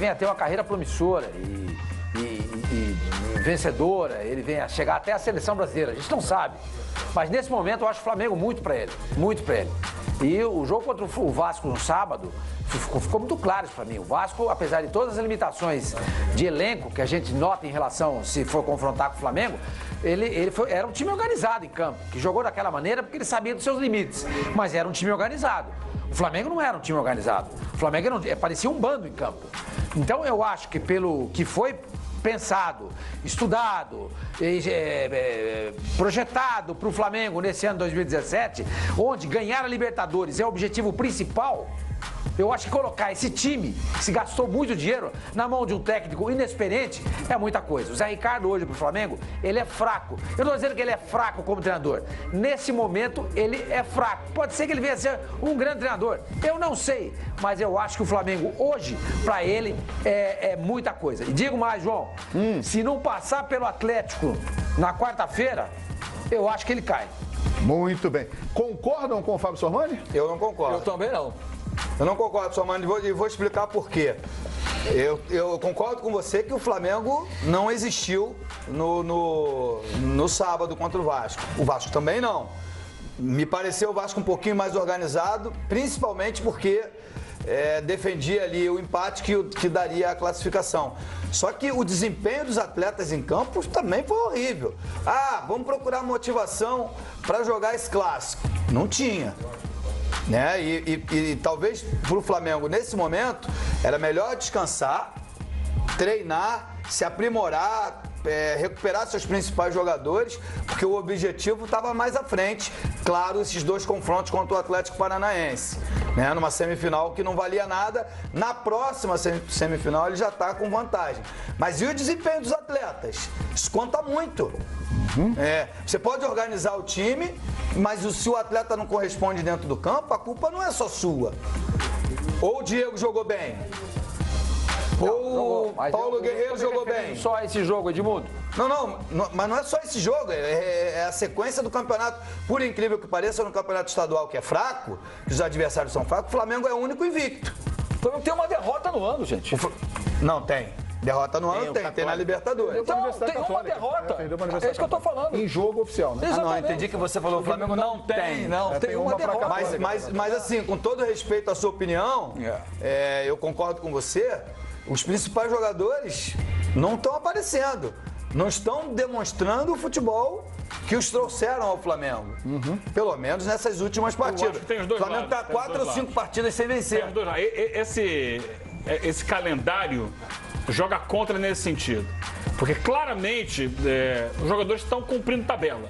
venha a ter uma carreira promissora e vencedora, ele venha chegar até a seleção brasileira, a gente não sabe. Mas nesse momento eu acho o Flamengo muito para ele, muito para ele. E o jogo contra o Vasco no sábado ficou muito claro isso para mim. O Vasco, apesar de todas as limitações de elenco que a gente nota em relação, se for confrontar com o Flamengo, era um time organizado em campo, que jogou daquela maneira porque ele sabia dos seus limites, mas era um time organizado. O Flamengo não era um time organizado. O Flamengo parecia um bando em campo. Então eu acho que pelo que foi pensado, estudado, projetado para o Flamengo nesse ano 2017, onde ganhar a Libertadores é o objetivo principal, eu acho que colocar esse time, que se gastou muito dinheiro, na mão de um técnico inexperiente, é muita coisa. O Zé Ricardo hoje pro Flamengo, ele é fraco. Eu não estou dizendo que ele é fraco como treinador. Nesse momento, ele é fraco. Pode ser que ele venha a ser um grande treinador. Eu não sei, mas eu acho que o Flamengo hoje, para ele, é muita coisa. E digo mais, João, se não passar pelo Atlético na quarta-feira, eu acho que ele cai. Muito bem. Concordam com o Fábio Sormani? Eu não concordo. Eu também não. Eu não concordo, Sormani, e vou explicar por quê. Eu concordo com você que o Flamengo não existiu no sábado contra o Vasco. O Vasco também não. Me pareceu o Vasco um pouquinho mais organizado, principalmente porque defendia ali o empate que daria a classificação. Só que o desempenho dos atletas em campo também foi horrível. Vamos procurar motivação para jogar esse clássico. Não tinha. Né? E talvez para o Flamengo, nesse momento, era melhor descansar, treinar, se aprimorar, recuperar seus principais jogadores, porque o objetivo estava mais à frente. Claro, esses dois confrontos contra o Atlético Paranaense, né? Numa semifinal que não valia nada, na próxima semifinal ele já está com vantagem. Mas e o desempenho dos atletas? Isso conta muito. Você pode organizar o time, mas se o atleta não corresponde dentro do campo, a culpa não é só sua. Ou o Diego jogou bem, ou o Paulo Guerreiro jogou bem. Só esse jogo, Edmundo? Não, mas não é só esse jogo, é a sequência do campeonato. Por incrível que pareça, no campeonato estadual que é fraco, que os adversários são fracos, o Flamengo é o único invicto. O Flamengo tem uma derrota no ano, gente. Não tem. Derrota no ano tem na Libertadores. Então, tem uma derrota. É isso que eu tô falando. Em jogo oficial, né? Não, entendi que você falou o Flamengo não tem. Não, tem uma derrota. Mas assim, com todo respeito à sua opinião, eu concordo com você, os principais jogadores não estão aparecendo. Não estão demonstrando o futebol que os trouxeram ao Flamengo. Pelo menos nessas últimas partidas. O Flamengo está 4 ou 5 partidas sem vencer. Esse calendário joga contra nesse sentido. Porque claramente os jogadores estão cumprindo tabela.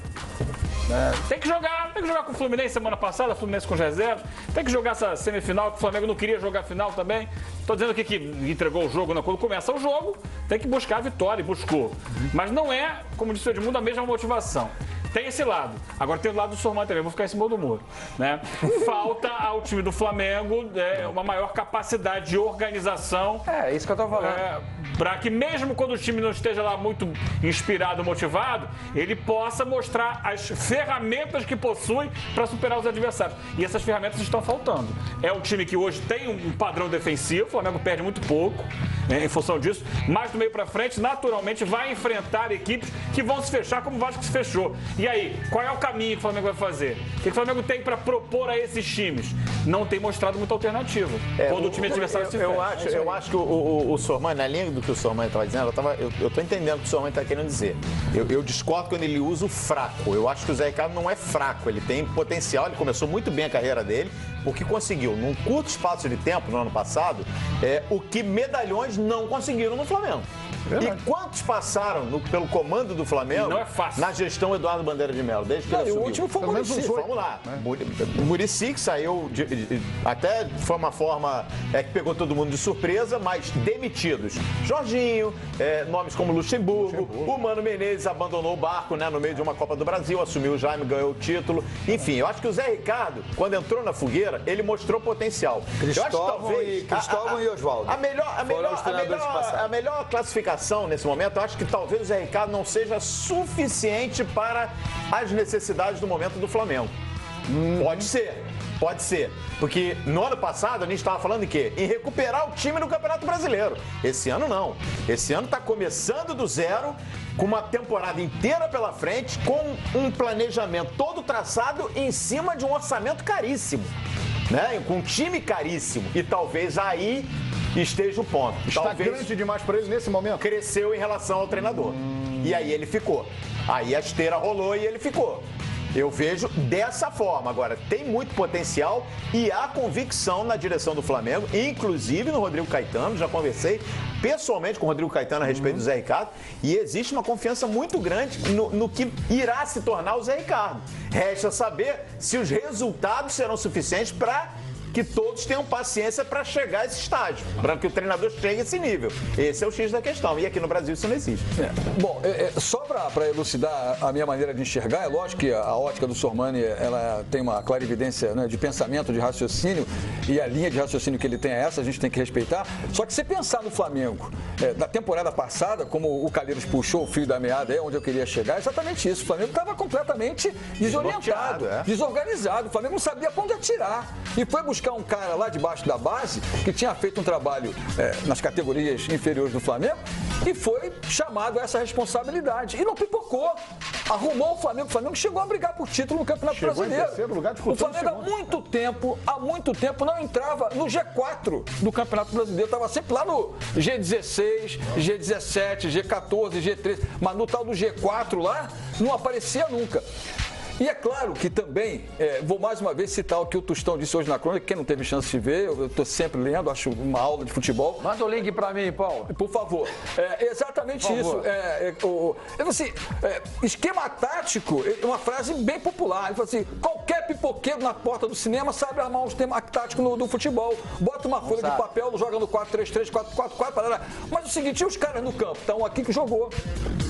Tem que jogar com o Fluminense semana passada, Fluminense com reserva. Tem que jogar essa semifinal, que o Flamengo não queria jogar a final também. Estou dizendo aqui que entregou o jogo, quando começa o jogo, tem que buscar a vitória, e buscou. Mas não é, como disse o Edmundo, a mesma motivação. Tem esse lado. Agora tem o lado do Sormani também, vou ficar em cima do muro. Né? Falta ao time do Flamengo uma maior capacidade de organização. É isso que eu tô falando. Para que mesmo quando o time não esteja lá muito inspirado, motivado, ele possa mostrar as ferramentas que possui para superar os adversários. E essas ferramentas estão faltando. É um time que hoje tem um padrão defensivo, o Flamengo perde muito pouco em função disso, mas do meio para frente, naturalmente, vai enfrentar equipes que vão se fechar como o Vasco se fechou. E aí, qual é o caminho que o Flamengo vai fazer? O que o Flamengo tem para propor a esses times? Não tem mostrado muita alternativa. Quando o time adversário se fecha. Eu acho que o Sormani, na linha do que o Sormani estava dizendo, eu estou entendendo o que o Sormani está querendo dizer. Eu discordo quando ele usa o fraco. Eu acho que o Zé Ricardo não é fraco. Ele tem potencial, ele começou muito bem a carreira dele, porque conseguiu, num curto espaço de tempo, no ano passado, o que medalhões não conseguiram no Flamengo. E quantos passaram pelo comando do Flamengo não é fácil. Na gestão Eduardo Bandeira de Mello, desde que ele assumiu? O último foi o Muricy. Vamos lá. O Muricy, que saiu, até foi uma forma que pegou todo mundo de surpresa, mas demitidos. Jorginho, nomes como Luxemburgo, o Mano Menezes abandonou o barco, né, no meio de uma Copa do Brasil, assumiu o Jaime, ganhou o título. Enfim, eu acho que o Zé Ricardo, quando entrou na fogueira, ele mostrou potencial. Cristóvão e Oswaldo. A melhor classificação nesse momento, eu acho que talvez o Zé Ricardo não seja suficiente para as necessidades do momento do Flamengo. Pode ser. Pode ser. Porque no ano passado a gente estava falando em quê? Em recuperar o time no Campeonato Brasileiro. Esse ano não. Esse ano está começando do zero, com uma temporada inteira pela frente, com um planejamento todo traçado em cima de um orçamento caríssimo. Né? Com um time caríssimo. E talvez aí esteja o ponto. Está talvez grande demais para ele nesse momento? cresceu em relação ao treinador. E aí ele ficou. Aí a esteira rolou e ele ficou. Eu vejo dessa forma. Agora, tem muito potencial e há convicção na direção do Flamengo, inclusive no Rodrigo Caetano. Já conversei pessoalmente com o Rodrigo Caetano a respeito do Zé Ricardo. E existe uma confiança muito grande no que irá se tornar o Zé Ricardo. Resta saber se os resultados serão suficientes para que todos tenham paciência para chegar a esse estágio, para que o treinador chegue a esse nível. Esse é o X da questão. E aqui no Brasil isso não existe. Bom, só para elucidar a minha maneira de enxergar, é lógico que a ótica do Sormani, ela tem uma clarividência, né, de pensamento, de raciocínio, e a linha de raciocínio que ele tem é essa, a gente tem que respeitar. Só que se pensar no Flamengo, da temporada passada, como o Calheiros puxou o fio da meada, é onde eu queria chegar, é exatamente isso. O Flamengo estava completamente desorientado, desorganizado. O Flamengo não sabia para onde atirar. E foi buscar um cara lá debaixo da base, que tinha feito um trabalho nas categorias inferiores do Flamengo, e foi chamado a essa responsabilidade. E não pipocou. Arrumou o Flamengo chegou a brigar por título no Campeonato Brasileiro. Em terceiro lugar, o Flamengo há muito tempo não entrava no G4 do Campeonato Brasileiro. Estava sempre lá no G16, G17, G14, G13. Mas no tal do G4 lá, não aparecia nunca. E é claro que também, vou mais uma vez citar o que o Tostão disse hoje na crônica, quem não teve chance de ver, eu estou sempre lendo, acho uma aula de futebol. Manda o link para mim, Paulo. Por favor. Exatamente isso. Assim, esquema tático é uma frase bem popular. Ele fala assim, qualquer pipoqueiro na porta do cinema sabe armar um esquema tático do futebol. Bota uma folha de papel, joga no 4-3-3, 4-4-4, parará. Mas o seguinte, e os caras no campo? Estão aqui que jogou.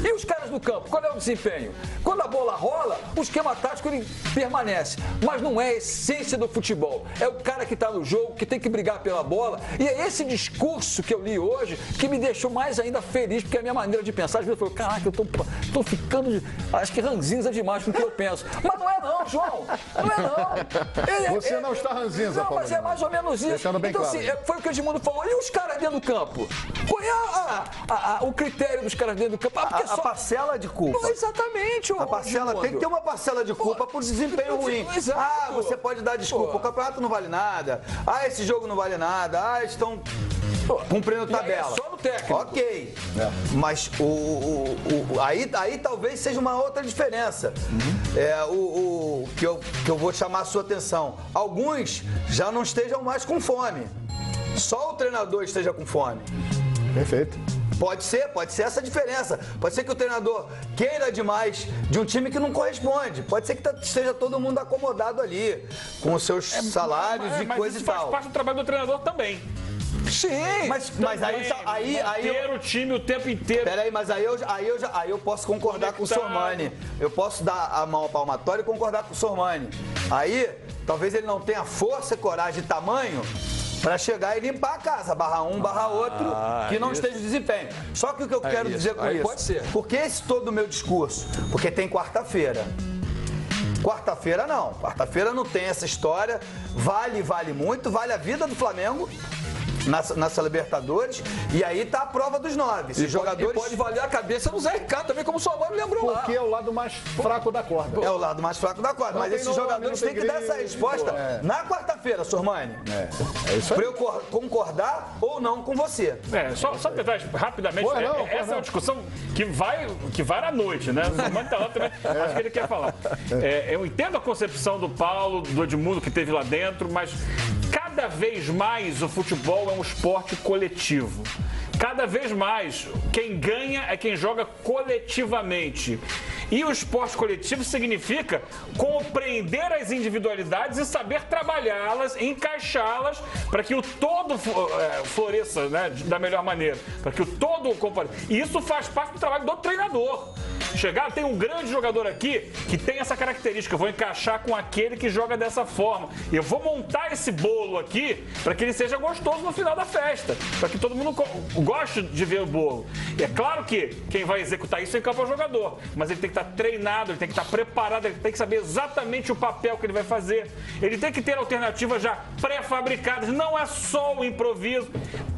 E os caras no campo? Qual é o desempenho? Quando a bola rola, o esquema tático ele permanece, mas não é a essência do futebol. É o cara que está no jogo, que tem que brigar pela bola. E é esse discurso que eu li hoje que me deixou mais ainda feliz, porque a minha maneira de pensar, às vezes eu falo, caraca, eu tô ficando, acho que ranzinza demais com o que eu penso. Mas não é não, João. Não é não. Você não está ranzinza, Paulo. Não, mas é mais ou menos isso. Deixando bem então, claro. assim, foi o que o Edmundo falou. E os caras dentro do campo? Qual é o critério dos caras dentro do campo? A parcela de culpa. Exatamente. A parcela tem que ter uma parcela de culpa por desempenho ruim. Exato. Você pode dar desculpa. O campeonato não vale nada. Esse jogo não vale nada. Estão cumprindo tabela. Só no técnico. Ok. Mas aí talvez seja uma outra diferença. Que eu vou chamar a sua atenção. Alguns já não estejam mais com fome. Só o treinador esteja com fome. Perfeito. Pode ser essa diferença. Pode ser que o treinador queira demais de um time que não corresponde. Pode ser que esteja todo mundo acomodado ali, com os seus salários e coisa e tal. Mas faz parte do trabalho do treinador também. Sim, mas aí o time o tempo inteiro. Peraí, mas aí eu posso concordar com o Sormani. Eu posso dar a mão palmatória e concordar com o Sormani. Aí, talvez ele não tenha força, coragem e tamanho para chegar e limpar a casa, barra um, barra outro, que não esteja o desempenho. Só que o que eu quero dizer com isso? Pode ser. Por que esse todo o meu discurso? Porque tem quarta-feira. Quarta-feira não. Quarta-feira não tem essa história. Vale muito, vale a vida do Flamengo nessa Libertadores, e aí tá a prova dos 9. Esses jogadores... pode valer a cabeça do Zé Ricardo também, como o Sormani lembrou lá. Porque é o lado mais fraco da corda. É o lado mais fraco da corda. Mas esses jogadores têm que dar essa resposta na quarta-feira, Sormani. É isso aí. Pra eu concordar ou não com você. Só tentar rapidamente, essa é uma discussão que vai à noite, né? O Sormani tá lá também, acho que ele quer falar. Eu entendo a concepção do Paulo, do Edmundo que teve lá dentro, mas cada vez mais o futebol é um esporte coletivo. Cada vez mais, quem ganha é quem joga coletivamente. E o esporte coletivo significa compreender as individualidades e saber trabalhá-las, encaixá-las, para que o todo floresça, né, da melhor maneira. Para que o todo compareça. E isso faz parte do trabalho do treinador. chegar, tem um grande jogador aqui que tem essa característica, eu vou encaixar com aquele que joga dessa forma. E eu vou montar esse bolo aqui para que ele seja gostoso no final da festa, para que todo mundo goste de ver o bolo. E é claro que quem vai executar isso em campo é o jogador, mas ele tem que estar treinado, ele tem que estar preparado, ele tem que saber exatamente o papel que ele vai fazer. Ele tem que ter alternativas já pré-fabricadas, não é só o improviso.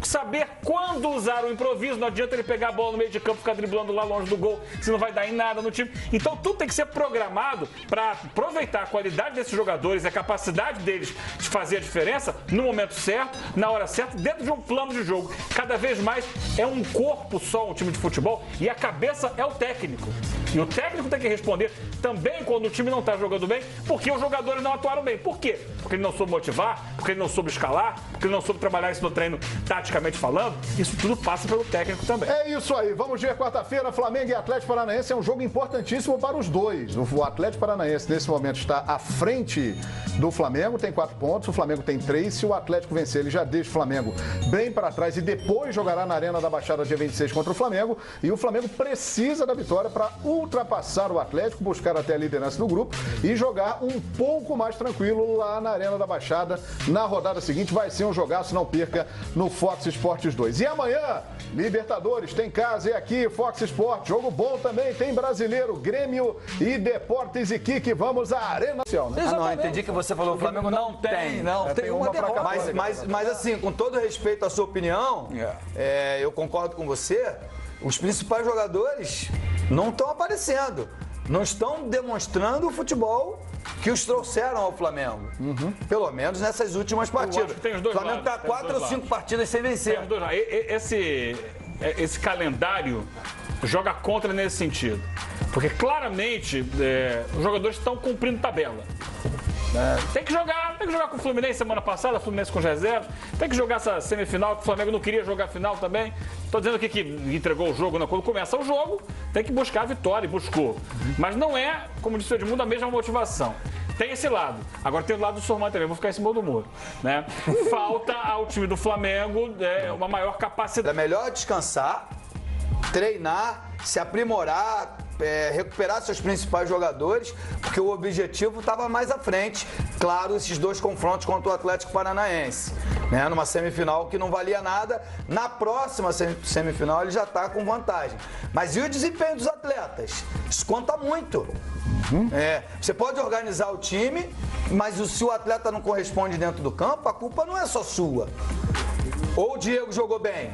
Saber quando usar o improviso, não adianta ele pegar a bola no meio de campo e ficar driblando lá longe do gol, se não vai dar em nada no time. Então tudo tem que ser programado para aproveitar a qualidade desses jogadores, a capacidade deles de fazer a diferença no momento certo, na hora certa, dentro de um plano de jogo. Cada vez mais é um corpo só um time de futebol e a cabeça é o técnico. E o técnico tem que responder também quando o time não está jogando bem, porque os jogadores não atuaram bem. Por quê? Porque ele não soube motivar, porque ele não soube escalar, porque ele não soube trabalhar isso no treino taticamente falando. Isso tudo passa pelo técnico também. É isso aí. Vamos ver quarta-feira, Flamengo e Atlético Paranaense. É um jogo importantíssimo para os dois. O Atlético Paranaense, nesse momento, está à frente do Flamengo, tem 4 pontos. O Flamengo tem 3. Se o Atlético vencer, ele já deixa o Flamengo bem para trás e depois jogará na Arena da Baixada dia 26 contra o Flamengo. E o Flamengo precisa da vitória para ultrapassar o Atlético, buscar até a liderança do grupo e jogar um pouco mais tranquilo lá na Arena da Baixada. Na rodada seguinte vai ser um jogaço, não perca no Fox Sports 2. E amanhã, Libertadores, tem casa e aqui, Fox Sports, jogo bom também, tem brasileiro, Grêmio e Deportes e Kiki. Vamos à Arena. Não, entendi que você falou, o Flamengo não tem. Não, tem uma derrota. Mas assim, com todo respeito à sua opinião, eu concordo com você, os principais jogadores não estão aparecendo, não estão demonstrando o futebol que os trouxeram ao Flamengo. Pelo menos nessas últimas partidas. O Flamengo está 4 ou 5 partidas sem vencer. Esse calendário joga contra nesse sentido. Porque claramente os jogadores estão cumprindo tabela. Tem que jogar com o Fluminense semana passada, Fluminense com os reservas. Tem que jogar essa semifinal, que o Flamengo não queria jogar a final também. Estou dizendo aqui que entregou o jogo, não. Quando começa o jogo, tem que buscar a vitória, e buscou. Mas não é, como disse o Edmundo, a mesma motivação. Tem esse lado. Agora tem o lado do Sormani também, vou ficar em cima do muro. Né? Falta ao time do Flamengo uma maior capacidade. É melhor descansar, treinar, se aprimorar, recuperar seus principais jogadores, porque o objetivo estava mais à frente. Claro, esses 2 confrontos contra o Atlético Paranaense. Né? Numa semifinal que não valia nada, na próxima semifinal ele já está com vantagem. Mas e o desempenho dos atletas? Isso conta muito. Você pode organizar o time, mas se o atleta não corresponde dentro do campo, a culpa não é só sua. Ou o Diego jogou bem,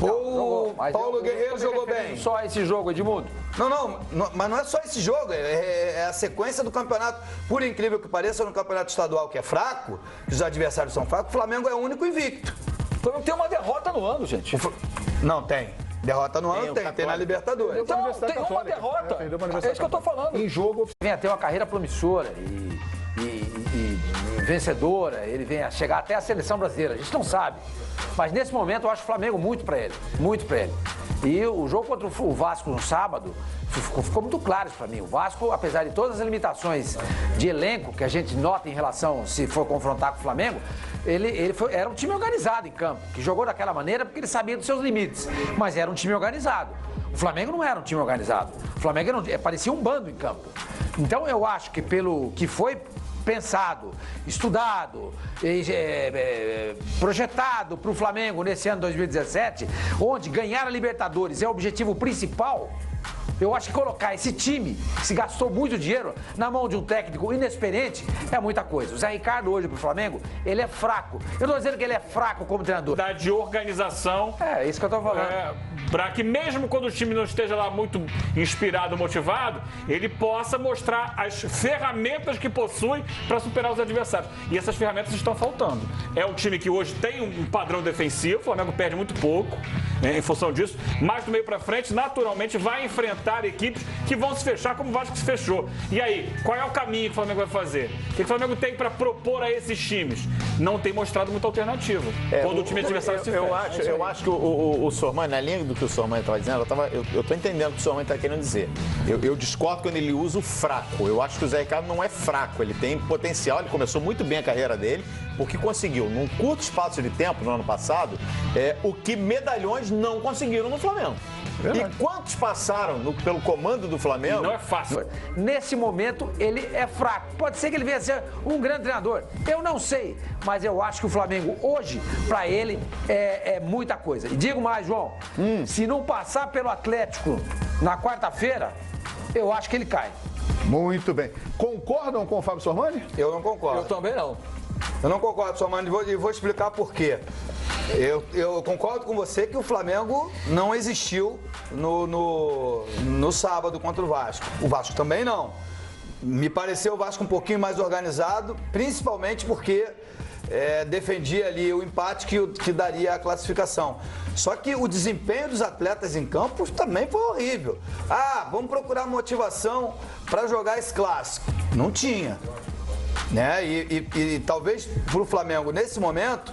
ou o Paulo Guerreiro jogou bem. Só esse jogo, Edmundo? Não, mas não é só esse jogo, é a sequência do campeonato. Por incrível que pareça, no campeonato estadual que é fraco, os adversários são fracos, o Flamengo é o único invicto. O Flamengo tem uma derrota no ano, gente. Não tem. Derrota no ano tem na Libertadores. Então, tem uma derrota. É isso que eu tô falando. Em jogo, Vem a ter uma carreira promissora e vencedora, ele vem a chegar até a seleção brasileira, a gente não sabe. Mas nesse momento eu acho o Flamengo muito pra ele. E o jogo contra o Vasco no sábado ficou muito claro isso pra mim. O Vasco, apesar de todas as limitações de elenco que a gente nota em relação, se for confrontar com o Flamengo, era um time organizado em campo, que jogou daquela maneira porque ele sabia dos seus limites, mas era um time organizado. O Flamengo não era um time organizado. O Flamengo parecia um bando em campo. Então eu acho que pelo que foi pensado, estudado, projetado para o Flamengo nesse ano 2017, onde ganhar a Libertadores é o objetivo principal, eu acho que colocar esse time, que se gastou muito dinheiro, na mão de um técnico inexperiente, é muita coisa. O Zé Ricardo hoje pro Flamengo, ele é fraco. Eu não tô dizendo que ele é fraco como treinador. De organização. É isso que eu tô falando. Para que mesmo quando o time não esteja lá muito inspirado, motivado, ele possa mostrar as ferramentas que possui para superar os adversários. E essas ferramentas estão faltando. É um time que hoje tem um padrão defensivo, o Flamengo perde muito pouco em função disso, mas do meio para frente, naturalmente, vai enfrentar equipes que vão se fechar como o Vasco se fechou. E aí, qual é o caminho que o Flamengo vai fazer? O que o Flamengo tem para propor a esses times? Não tem mostrado muita alternativa. Quando o time adversário se fecha. Eu acho que o Sormani, na linha do que o Sormani estava dizendo, eu estou entendendo o que o Sormani está querendo dizer. Eu discordo quando ele usa o fraco. Eu acho que o Zé Ricardo não é fraco. Ele tem potencial, ele começou muito bem a carreira dele, porque conseguiu, num curto espaço de tempo, no ano passado, o que medalhões não conseguiram no Flamengo. E quantos passaram pelo comando do Flamengo? Não é fácil. Nesse momento, ele é fraco. Pode ser que ele venha a ser um grande treinador. Eu não sei, mas eu acho que o Flamengo hoje, para ele, é muita coisa. E digo mais, João, se não passar pelo Atlético na quarta-feira, eu acho que ele cai. Muito bem. Concordam com o Fábio Sormani? Eu não concordo. Eu também não. Eu não concordo, Sormani, e vou explicar por quê. Eu concordo com você que o Flamengo não existiu no sábado contra o Vasco. O Vasco também não. Me pareceu o Vasco um pouquinho mais organizado, principalmente porque defendia ali o empate que daria a classificação. Só que o desempenho dos atletas em campo também foi horrível. Vamos procurar motivação para jogar esse clássico. Não tinha. Né? E talvez para o Flamengo, nesse momento,